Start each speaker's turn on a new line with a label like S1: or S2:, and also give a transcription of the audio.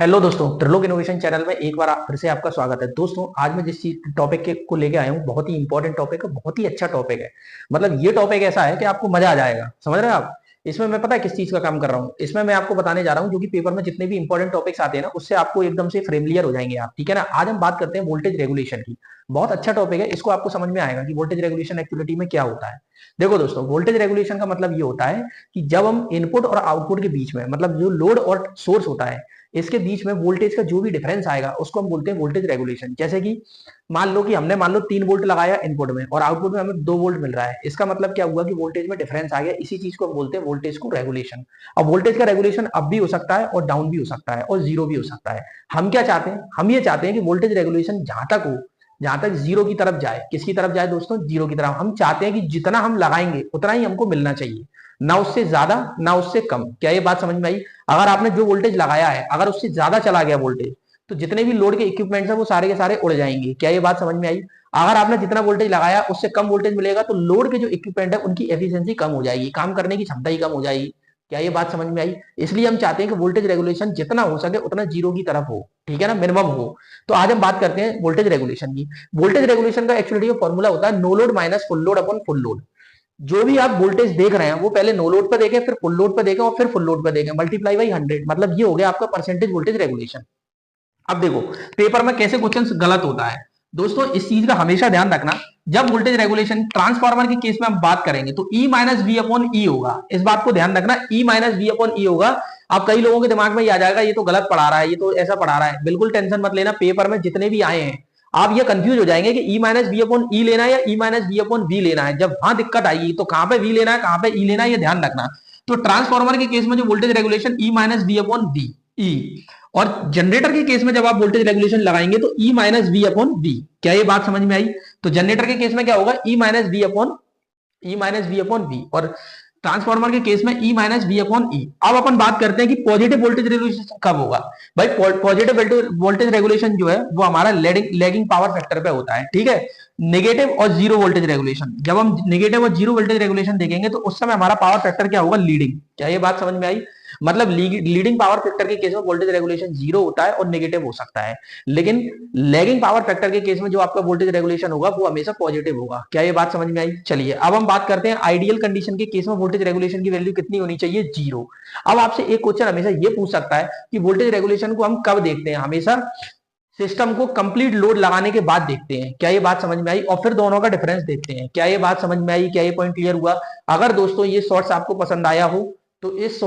S1: Hello दोस्तों, Trilok innovation channel में एक बार फिर से आपका स्वागत है। दोस्तों, आज मैं जिस चीज टॉपिक के को लेके आया हूँ बहुत ही इंपॉर्टेंट टॉपिक है, बहुत ही अच्छा टॉपिक है। मतलब ये टॉपिक ऐसा है कि आपको मजा आ जाएगा। समझ रहे हैं आप? इसमें मैं पता है किस चीज का काम कर रहा हूँ। इसमें मैं आपको बताने जा रहा हूँ जो कि पेपर में जितने भी इंपॉर्टेंट टॉपिक्स आते हैं ना, उससे आपको एकदम से फ्रेमलियर हो जाएंगे आप। ठीक है ना? आज हम बात करते हैं वोल्टेज रेगुलेशन की। बहुत अच्छा टॉपिक है, इसको आपको समझ में आएगा कि वोल्टेज रेगुलेशन एक्चुअलिटी में क्या होता है। देखो दोस्तों, वोल्टेज रेगुलेशन का मतलब ये होता है कि जब हम इनपुट और आउटपुट के बीच में, मतलब जो लोड और सोर्स होता है, इसके बीच में वोल्टेज का जो भी डिफरेंस आएगा उसको हम बोलते हैं वोल्टेज रेगुलेशन। जैसे कि मान लो 3 वोल्ट लगाया इनपुट में और आउटपुट में हमें 2 वोल्ट मिल रहा है। इसका मतलब क्या हुआ कि वोल्टेज में डिफरेंस आ गया। इसी चीज को हम बोलते हैं वोल्टेज को रेगुलेशन। अब वोल्टेज का रेगुलेशन अप भी हो सकता है और डाउन भी हो सकता है और जीरो भी हो सकता है। हम क्या चाहते हैं? हम ये चाहते हैं कि वोल्टेज रेगुलेशन जहां तक जीरो की तरफ जाए। किसकी तरफ जाए दोस्तों? जीरो की तरफ। हम चाहते हैं कि जितना हम लगाएंगे उतना ही हमको मिलना चाहिए, ना उससे ज्यादा ना उससे कम। क्या ये बात समझ में आई? अगर आपने जो वोल्टेज लगाया है, अगर उससे ज्यादा चला गया वोल्टेज, तो जितने भी लोड के इक्विपमेंट्स हैं वो सारे के सारे उड़ जाएंगे। क्या ये बात समझ में आई? अगर आपने जितना वोल्टेज लगाया उससे कम वोल्टेज मिलेगा तो लोड के जो इक्विपमेंट है उनकी एफिशिएंसी कम हो जाएगी, काम करने की क्षमता ही कम हो जाएगी। क्या ये बात समझ में आई? इसलिए हम चाहते हैं कि वोल्टेज रेगुलेशन जितना हो सके उतना जीरो की तरफ हो। ठीक है ना? मिनिमम हो। तो आज हम बात करते हैं वोल्टेज रेगुलेशन की। वोल्टेज रेगुलेशन का एक्चुअली फॉर्मूला होता है no load minus full load upon full load. जो भी आप वोल्टेज देख रहे हैं वो पहले नो लोड पर देखें, फिर फुल लोड पर देखें और फिर फुल लोड पर देखें, मल्टीप्लाई बाई 100। मतलब ये हो गया आपका परसेंटेज वोल्टेज रेगुलेशन। अब देखो, पेपर में कैसे क्वेश्चन गलत होता है। दोस्तों, इस चीज का हमेशा ध्यान रखना। जब वोल्टेज रेगुलेशन ट्रांसफार्मर के केस में हम बात करेंगे तो ई माइनस वी अपॉन ई होगा। इस बात को ध्यान रखना, ई माइनस वी अपॉन ई होगा। अब कई लोगों के दिमाग में ये आ जाएगा ये तो गलत पढ़ा रहा है, ये तो ऐसा पढ़ा रहा है। बिल्कुल टेंशन मत लेना, पेपर में जितने भी आए हैं आप ये कंफ्यूज हो जाएंगे कि ई माइनस वी अपॉन ई लेना है या ई माइनस वी अपॉन वी लेना है। जब वहां दिक्कत आएगी तो कहां पे वी लेना है कहां पे ई लेना है, ये ध्यान रखना। तो ट्रांसफार्मर के केस में जो voltage regulation E minus V upon V, E. और जनरेटर के केस में जब आप वोल्टेज रेगुलेशन लगाएंगे तो ई माइनस वी अपॉन वी। क्या ये बात समझ में आई? तो जनरेटर के केस में क्या होगा? ई माइनस वी अपॉन वी। और ट्रांसफार्मर के केस में ई माइनस वी अपॉन ई। अब अपन बात करते हैं कि पॉजिटिव वोल्टेज रेगुलेशन कब होगा। भाई, पॉजिटिव वोल्टेज रेगुलेशन जो है वो हमारा लैगिंग पावर फैक्टर पे होता है। ठीक है? नेगेटिव और जीरो वोल्टेज रेगुलेशन, जब हम नेगेटिव और जीरो वोल्टेज रेगुलेशन देखेंगे तो उस समय हमारा पावर फैक्टर क्या होगा? लीडिंग। क्या ये बात समझ में आई? मतलब लीडिंग पावर फैक्टर के केस में वोल्टेज रेगुलेशन जीरो होता है और नेगेटिव हो सकता है। लेकिन लैगिंग पावर फैक्टर के केस में जो आपका वोल्टेज रेगुलेशन होगा वो हमेशा पॉजिटिव होगा। क्या ये बात समझ में आई? चलिए, अब हम बात करते हैं आइडियल कंडीशन के केस में वोल्टेज रेगुलेशन की वैल्यू कितनी होनी चाहिए? जीरो। अब आपसे एक क्वेश्चन हमेशा ये पूछ सकता है कि वोल्टेज रेगुलेशन को हम कब देखते हैं? हमेशा सिस्टम को कंप्लीट लोड लगाने के बाद देखते हैं। क्या ये बात समझ में आई? और फिर दोनों का डिफरेंस देखते हैं। क्या ये बात समझ में आई? क्या ये पॉइंट क्लियर हुआ? अगर दोस्तों ये शॉर्ट्स आपको पसंद आया हो तो इस